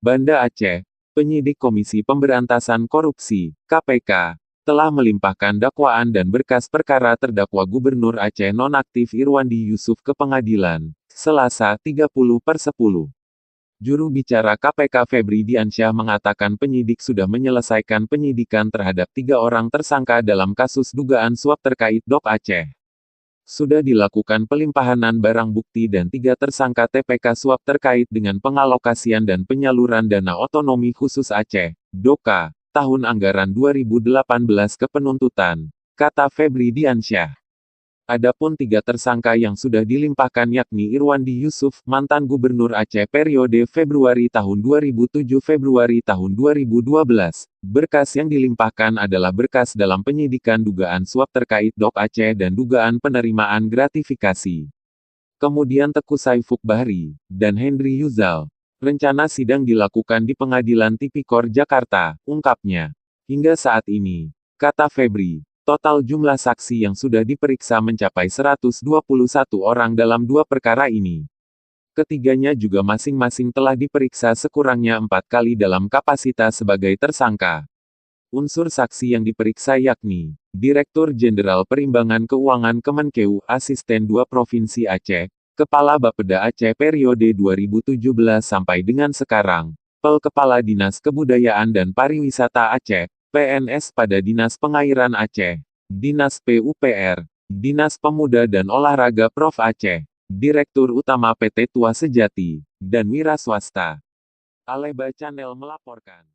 Banda Aceh, penyidik Komisi Pemberantasan Korupsi, KPK, telah melimpahkan dakwaan dan berkas perkara terdakwa Gubernur Aceh nonaktif Irwandi Yusuf ke pengadilan, Selasa 30/10. Juru bicara KPK Febri Diansyah mengatakan penyidik sudah menyelesaikan penyidikan terhadap 3 orang tersangka dalam kasus dugaan suap terkait DOP Aceh. Sudah dilakukan pelimpahanan barang bukti dan 3 tersangka TPK suap terkait dengan pengalokasian dan penyaluran dana otonomi khusus Aceh, DOKA, tahun anggaran 2018 ke penuntutan, kata Febri Diansyah. Adapun 3 tersangka yang sudah dilimpahkan yakni Irwandi Yusuf, mantan Gubernur Aceh periode Februari tahun 2007-Februari tahun 2012. Berkas yang dilimpahkan adalah berkas dalam penyidikan dugaan suap terkait DOP Aceh dan dugaan penerimaan gratifikasi. Kemudian Teguh Saifuk Bahri, dan Henry Yuzal. Rencana sidang dilakukan di Pengadilan Tipikor Jakarta, ungkapnya. Hingga saat ini, kata Febri, total jumlah saksi yang sudah diperiksa mencapai 121 orang dalam 2 perkara ini. Ketiganya juga masing-masing telah diperiksa sekurangnya 4 kali dalam kapasitas sebagai tersangka. Unsur saksi yang diperiksa yakni, Direktur Jenderal Perimbangan Keuangan Kemenkeu, Asisten 2 Provinsi Aceh, Kepala Bapeda Aceh periode 2017 sampai dengan sekarang, Kepala Dinas Kebudayaan dan Pariwisata Aceh, PNS pada Dinas Pengairan Aceh, Dinas PUPR, Dinas Pemuda dan Olahraga Prof Aceh, Direktur Utama PT Tua Sejati, dan wira swasta. Aleba Channel melaporkan.